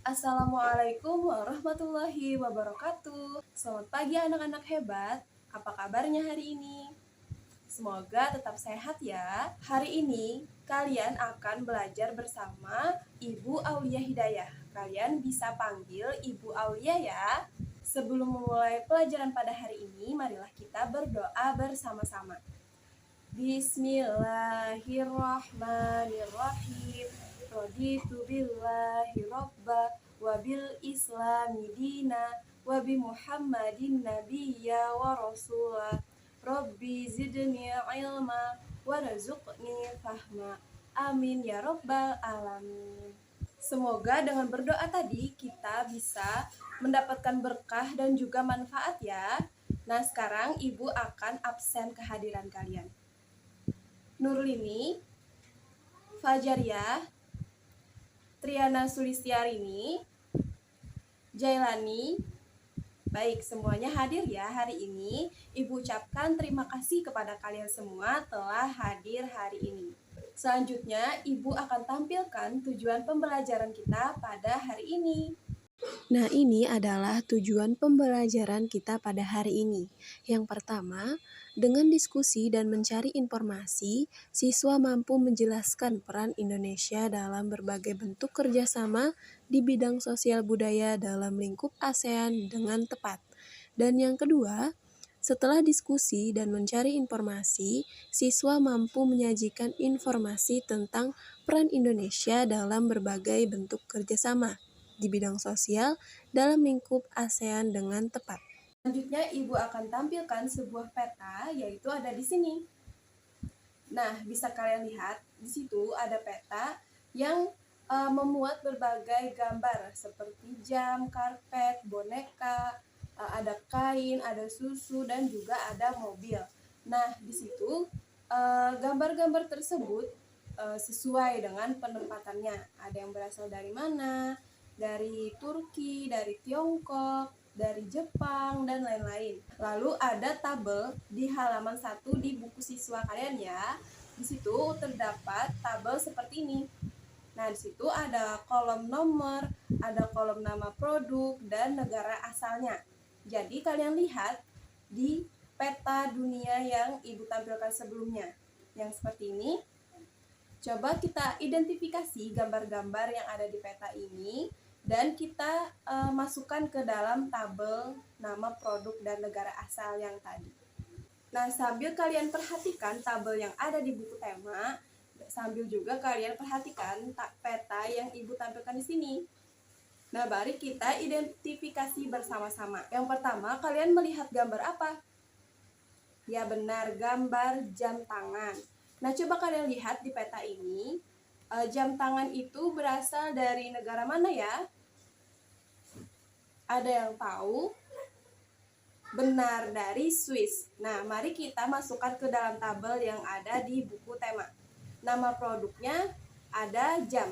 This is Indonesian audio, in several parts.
Assalamualaikum warahmatullahi wabarakatuh. Selamat pagi anak-anak hebat. Apa kabarnya hari ini? Semoga tetap sehat ya. Hari ini kalian akan belajar bersama Ibu Aulia Hidayah. Kalian bisa panggil Ibu Aulia ya. Sebelum memulai pelajaran pada hari ini, marilah kita berdoa bersama-sama. Bismillahirrahmanirrahim. Raditu billahi robba wa bil islami dina wa bi muhammadin nabiyya wa rasula. Rabbi zidni ilma wa razuqni fahma. Amin ya rabbal alamin. Semoga dengan berdoa tadi kita bisa mendapatkan berkah dan juga manfaat ya. Nah, sekarang Ibu akan absen kehadiran kalian. Nurlini, Fajaria, Triana Sulistiarini, Jailani. Baik, semuanya hadir ya hari ini. Ibu ucapkan terima kasih kepada kalian semua telah hadir hari ini. Selanjutnya, Ibu akan tampilkan tujuan pembelajaran kita pada hari ini. Nah, ini adalah tujuan pembelajaran kita pada hari ini. Yang pertama, dengan diskusi dan mencari informasi, siswa mampu menjelaskan peran Indonesia dalam berbagai bentuk kerjasama di bidang sosial budaya dalam lingkup ASEAN dengan tepat. Dan yang kedua, setelah diskusi dan mencari informasi, siswa mampu menyajikan informasi tentang peran Indonesia dalam berbagai bentuk kerjasama di bidang sosial dalam lingkup ASEAN dengan tepat. Selanjutnya, Ibu akan tampilkan sebuah peta, yaitu ada di sini. Nah, bisa kalian lihat, di situ ada peta yang memuat berbagai gambar seperti jam, karpet, boneka, ada kain, ada susu, dan juga ada mobil. Nah, di situ gambar-gambar tersebut sesuai dengan penempatannya. Ada yang berasal dari mana? Dari Turki, dari Tiongkok, dari Jepang, dan lain-lain. Lalu ada tabel di halaman 1 di buku siswa kalian ya. Di situ terdapat tabel seperti ini. Nah, di situ ada kolom nomor, ada kolom nama produk, dan negara asalnya. Jadi kalian lihat di peta dunia yang Ibu tampilkan sebelumnya. Yang seperti ini. Coba kita identifikasi gambar-gambar yang ada di peta ini dan kita masukkan ke dalam tabel nama produk dan negara asal yang tadi. Nah, sambil kalian perhatikan tabel yang ada di buku tema, sambil juga kalian perhatikan peta yang Ibu tampilkan di sini. Nah, mari kita identifikasi bersama-sama. Yang pertama, kalian melihat gambar apa? Ya benar, gambar jam tangan. Nah, coba kalian lihat di peta ini, jam tangan itu berasal dari negara mana ya? Ada yang tahu? Benar, dari Swiss. Nah, mari kita masukkan ke dalam tabel yang ada di buku tema. Nama produknya ada jam.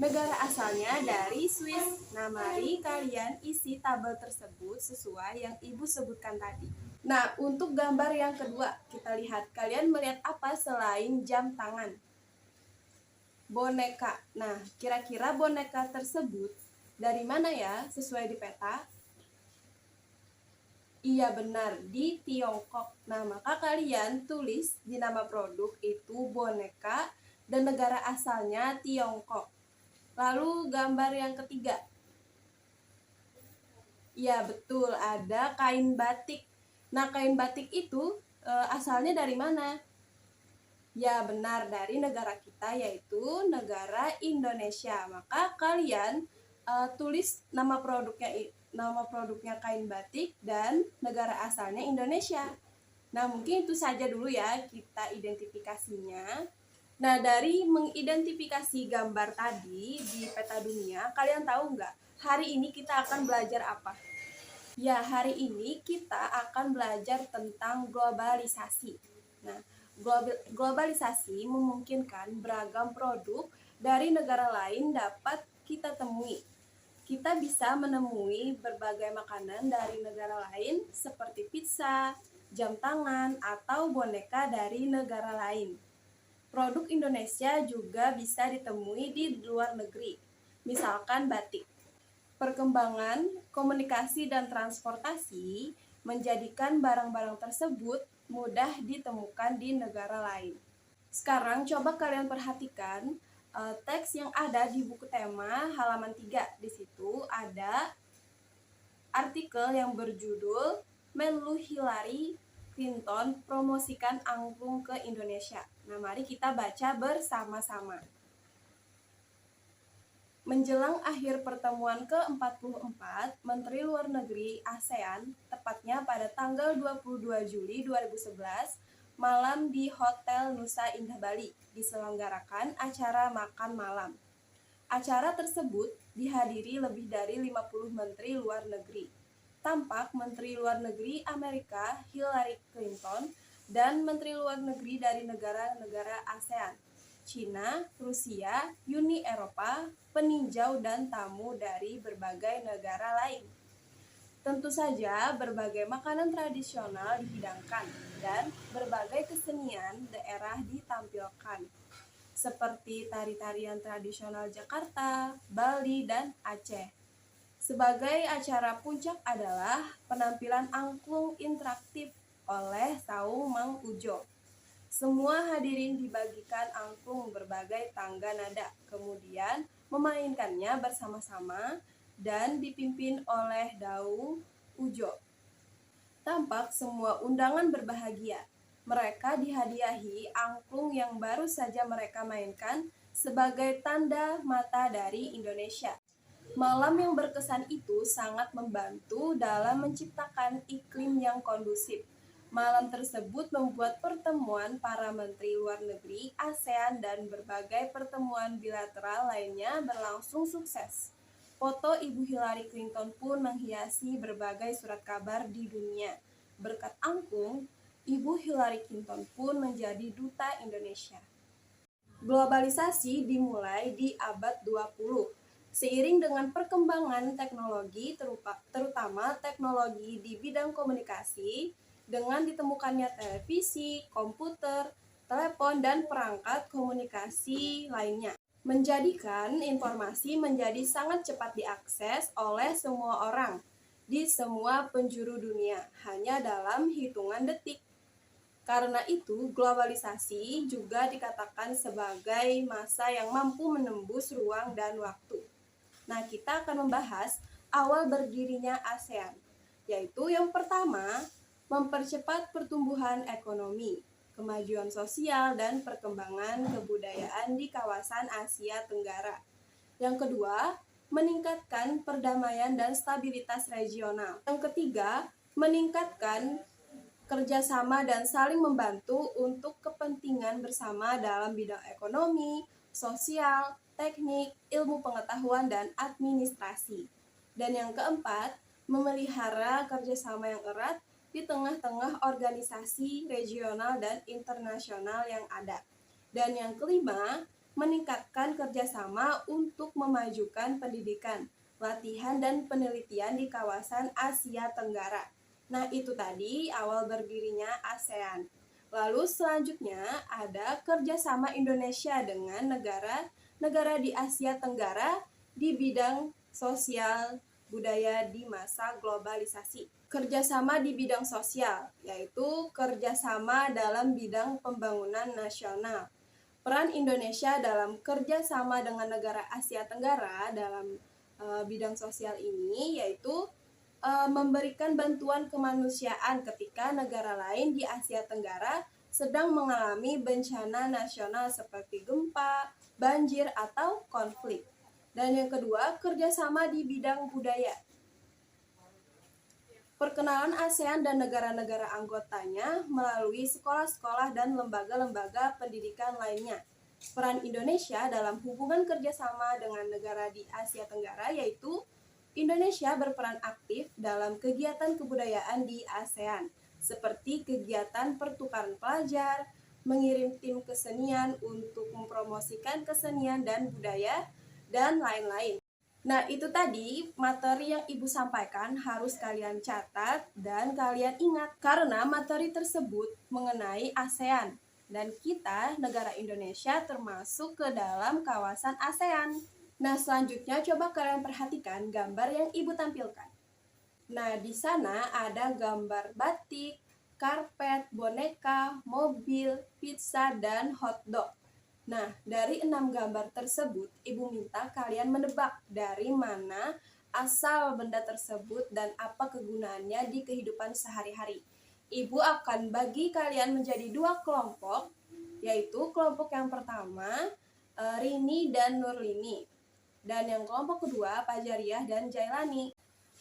Negara asalnya dari Swiss. Nah, mari kalian isi tabel tersebut sesuai yang Ibu sebutkan tadi. Nah, untuk gambar yang kedua, kita lihat. Kalian melihat apa selain jam tangan? Boneka. Nah, kira-kira boneka tersebut dari mana ya sesuai di peta? Iya benar, di Tiongkok. Nah, maka kalian tulis di nama produk itu boneka dan negara asalnya Tiongkok. Lalu gambar yang ketiga. Iya betul, ada kain batik. Nah, kain batik itu asalnya dari mana? Ya benar, dari negara kita yaitu negara Indonesia. Maka kalian tulis nama produknya kain batik dan negara asalnya Indonesia. Nah, mungkin itu saja dulu ya kita identifikasinya. Nah, dari mengidentifikasi gambar tadi di peta dunia, kalian tahu nggak hari ini kita akan belajar apa? Ya, hari ini kita akan belajar tentang globalisasi. Nah, globalisasi memungkinkan beragam produk dari negara lain dapat kita temui. Kita bisa menemui berbagai makanan dari negara lain seperti pizza, jam tangan, atau boneka dari negara lain. Produk Indonesia juga bisa ditemui di luar negeri, misalkan batik. Perkembangan komunikasi dan transportasi menjadikan barang-barang tersebut mudah ditemukan di negara lain. Sekarang coba kalian perhatikan teks yang ada di buku tema halaman 3. Di situ ada artikel yang berjudul Menlu Hillary Clinton promosikan angklung ke Indonesia. Nah, mari kita baca bersama-sama. Menjelang akhir pertemuan ke-44 Menteri Luar Negeri ASEAN, tepatnya pada tanggal 22 Juli 2011, malam di Hotel Nusa Indah Bali, diselenggarakan acara makan malam. Acara tersebut dihadiri lebih dari 50 Menteri Luar Negeri. Tampak Menteri Luar Negeri Amerika Hillary Clinton dan Menteri Luar Negeri dari negara-negara ASEAN, Cina, Rusia, Uni Eropa, peninjau dan tamu dari berbagai negara lain. Tentu saja berbagai makanan tradisional dihidangkan dan berbagai kesenian daerah ditampilkan, seperti tari-tarian tradisional Jakarta, Bali, dan Aceh. Sebagai acara puncak adalah penampilan angklung interaktif oleh Saung Mang Ujo. Semua hadirin dibagikan angklung berbagai tangga nada, kemudian memainkannya bersama-sama dan dipimpin oleh Daung Ujo. Tampak semua undangan berbahagia. Mereka dihadiahi angklung yang baru saja mereka mainkan sebagai tanda mata dari Indonesia. Malam yang berkesan itu sangat membantu dalam menciptakan iklim yang kondusif. Malam tersebut membuat pertemuan para menteri luar negeri, ASEAN, dan berbagai pertemuan bilateral lainnya berlangsung sukses. Foto Ibu Hillary Clinton pun menghiasi berbagai surat kabar di dunia. Berkat angklung, Ibu Hillary Clinton pun menjadi duta Indonesia. Globalisasi dimulai di abad 20. Seiring dengan perkembangan teknologi, terutama teknologi di bidang komunikasi, dengan ditemukannya televisi, komputer, telepon, dan perangkat komunikasi lainnya, menjadikan informasi menjadi sangat cepat diakses oleh semua orang di semua penjuru dunia, hanya dalam hitungan detik. Karena itu, globalisasi juga dikatakan sebagai masa yang mampu menembus ruang dan waktu. Nah, kita akan membahas awal berdirinya ASEAN, yaitu yang pertama, mempercepat pertumbuhan ekonomi, kemajuan sosial, dan perkembangan kebudayaan di kawasan Asia Tenggara. Yang kedua, meningkatkan perdamaian dan stabilitas regional. Yang ketiga, meningkatkan kerjasama dan saling membantu untuk kepentingan bersama dalam bidang ekonomi, sosial, teknik, ilmu pengetahuan, dan administrasi. Dan yang keempat, memelihara kerjasama yang erat di tengah-tengah organisasi regional dan internasional yang ada. Dan yang kelima, meningkatkan kerjasama untuk memajukan pendidikan, latihan, dan penelitian di kawasan Asia Tenggara. Nah, itu tadi awal berdirinya ASEAN. Lalu selanjutnya ada kerjasama Indonesia dengan negara di Asia Tenggara di bidang sosial budaya di masa globalisasi. Kerjasama di bidang sosial, yaitu kerjasama dalam bidang pembangunan nasional. Peran Indonesia dalam kerjasama dengan negara Asia Tenggara dalam bidang sosial ini yaitu memberikan bantuan kemanusiaan ketika negara lain di Asia Tenggara sedang mengalami bencana nasional seperti gempa, banjir, atau konflik. Dan yang kedua, kerjasama di bidang budaya. Perkenalan ASEAN dan negara-negara anggotanya melalui sekolah-sekolah dan lembaga-lembaga pendidikan lainnya. Peran Indonesia dalam hubungan kerjasama dengan negara di Asia Tenggara yaitu Indonesia berperan aktif dalam kegiatan kebudayaan di ASEAN, seperti kegiatan pertukaran pelajar, mengirim tim kesenian untuk mempromosikan kesenian dan budaya, dan lain-lain. Nah, itu tadi materi yang Ibu sampaikan harus kalian catat dan kalian ingat karena materi tersebut mengenai ASEAN dan kita, negara Indonesia termasuk ke dalam kawasan ASEAN. Nah, selanjutnya coba kalian perhatikan gambar yang Ibu tampilkan. Nah, di sana ada gambar batik, karpet, boneka, mobil, pizza, dan hotdog. Nah, dari 6 gambar tersebut, Ibu minta kalian menebak dari mana asal benda tersebut dan apa kegunaannya di kehidupan sehari-hari. Ibu akan bagi kalian menjadi 2 kelompok, yaitu kelompok yang pertama, Rini dan Nurlini. Dan yang kelompok kedua, Pajariah dan Jailani.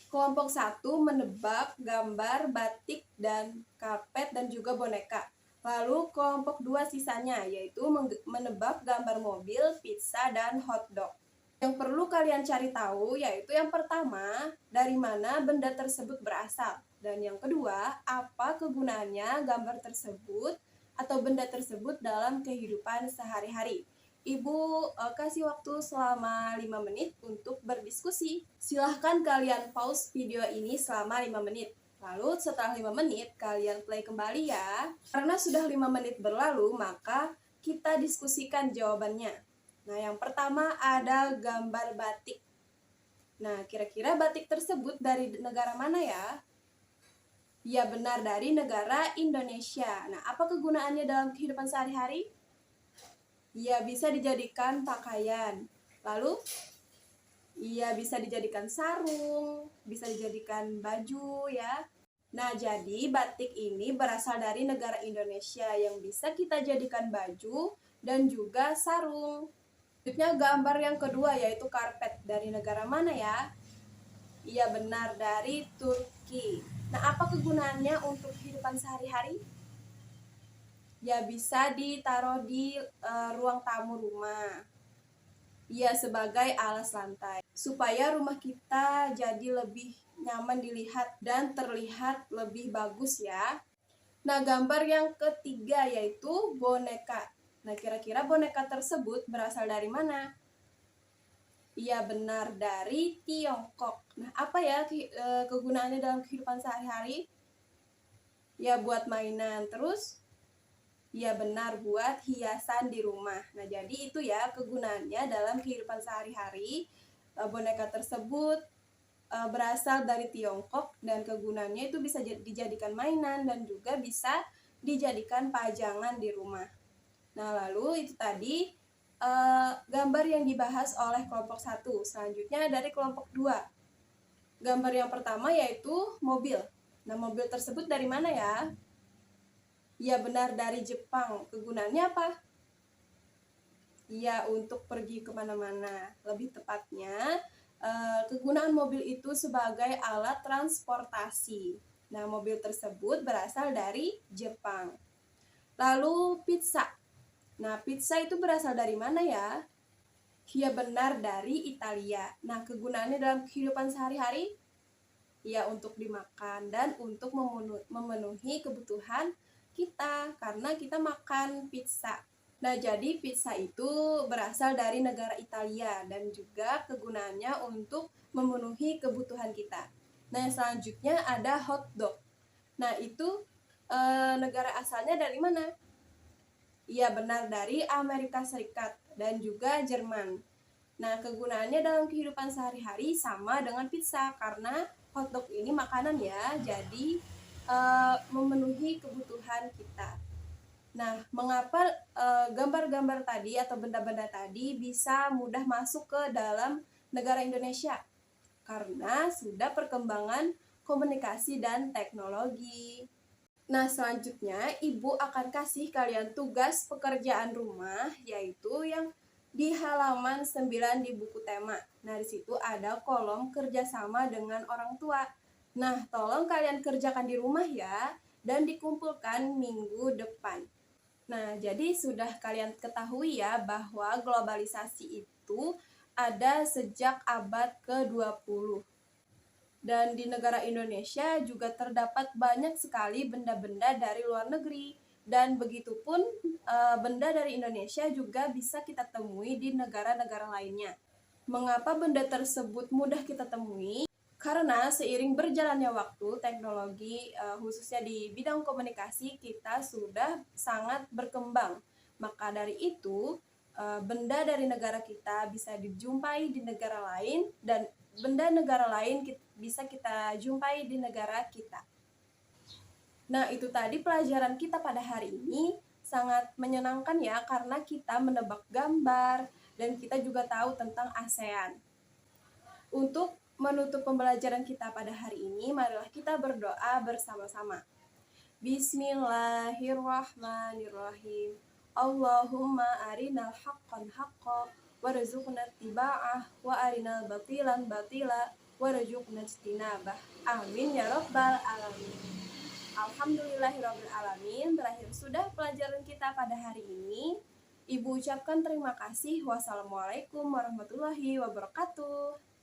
Kelompok 1 menebak gambar batik dan karpet dan juga boneka. Lalu kelompok 2 sisanya yaitu menebak gambar mobil, pizza, dan hotdog. Yang perlu kalian cari tahu yaitu yang pertama, dari mana benda tersebut berasal. Dan yang kedua, apa kegunaannya gambar tersebut atau benda tersebut dalam kehidupan sehari-hari. Ibu kasih waktu selama 5 menit untuk berdiskusi. Silahkan kalian pause video ini selama 5 menit. Lalu setelah 5 menit kalian play kembali ya. Karena sudah 5 menit berlalu, maka kita diskusikan jawabannya. Nah, yang pertama ada gambar batik. Nah, kira-kira batik tersebut dari negara mana ya? Ya, benar, dari negara Indonesia. Nah, apa kegunaannya dalam kehidupan sehari-hari? Ya, bisa dijadikan pakaian. Lalu, ya bisa dijadikan sarung, bisa dijadikan baju ya. Nah, jadi batik ini berasal dari negara Indonesia yang bisa kita jadikan baju dan juga sarung. Selanjutnya gambar yang kedua yaitu karpet. Dari negara mana ya? Iya benar, dari Turki. Nah, apa kegunaannya untuk kehidupan sehari-hari? Ya bisa ditaruh di ruang tamu rumah. Ya sebagai alas lantai. Supaya rumah kita jadi lebih nyaman dilihat dan terlihat lebih bagus ya. Nah, gambar yang ketiga yaitu boneka. Nah, kira-kira boneka tersebut berasal dari mana? Iya benar, dari Tiongkok. Nah, apa ya kegunaannya dalam kehidupan sehari-hari? Ya buat mainan. Terus ya benar, buat hiasan di rumah. Nah, jadi itu ya kegunaannya dalam kehidupan sehari-hari. Boneka tersebut berasal dari Tiongkok dan kegunaannya itu bisa dijadikan mainan dan juga bisa dijadikan pajangan di rumah. Nah, lalu itu tadi gambar yang dibahas oleh kelompok 1. Selanjutnya dari kelompok 2. Gambar yang pertama yaitu mobil. Nah, mobil tersebut dari mana ya? Ya benar, dari Jepang. Kegunaannya apa? Ya untuk pergi kemana-mana. Lebih tepatnya, kegunaan mobil itu sebagai alat transportasi. Nah, mobil tersebut berasal dari Jepang. Lalu pizza. Nah, pizza itu berasal dari mana ya? Ya benar, dari Italia. Nah, kegunaannya dalam kehidupan sehari-hari? Ya untuk dimakan dan untuk memenuhi kebutuhan kita karena kita makan pizza. Nah, jadi pizza itu berasal dari negara Italia dan juga kegunaannya untuk memenuhi kebutuhan kita. Nah, selanjutnya ada hotdog. Nah, itu negara asalnya dari mana? Iya benar, dari Amerika Serikat dan juga Jerman. Nah, kegunaannya dalam kehidupan sehari-hari sama dengan pizza karena hotdog ini makanan ya, jadi memenuhi kebutuhan kita. Nah, mengapa gambar-gambar tadi atau benda-benda tadi bisa mudah masuk ke dalam negara Indonesia? Karena sudah perkembangan komunikasi dan teknologi. Nah, selanjutnya Ibu akan kasih kalian tugas pekerjaan rumah, yaitu yang di halaman 9 di buku tema. Nah, di situ ada kolom kerjasama dengan orang tua. Nah, tolong kalian kerjakan di rumah ya, dan dikumpulkan minggu depan. Nah, jadi sudah kalian ketahui ya bahwa globalisasi itu ada sejak abad ke-20. Dan di negara Indonesia juga terdapat banyak sekali benda-benda dari luar negeri. Dan begitupun benda dari Indonesia juga bisa kita temui di negara-negara lainnya. Mengapa benda tersebut mudah kita temui? Karena seiring berjalannya waktu, teknologi khususnya di bidang komunikasi kita sudah sangat berkembang. Maka dari itu, benda dari negara kita bisa dijumpai di negara lain dan benda negara lain bisa kita jumpai di negara kita. Nah, itu tadi pelajaran kita pada hari ini sangat menyenangkan ya karena kita menebak gambar dan kita juga tahu tentang ASEAN. Untuk menutup pembelajaran kita pada hari ini, marilah kita berdoa bersama-sama. Bismillahirrahmanirrahim. Allahumma arinal haqqan haqqa warzuqna ittiba'ah wa arinal batilan batila warzuqna ijtinabah. Amin ya rabbal alamin. Alhamdulillahirabbil alamin. Berakhir sudah pelajaran kita pada hari ini. Ibu ucapkan terima kasih. Wassalamualaikum warahmatullahi wabarakatuh.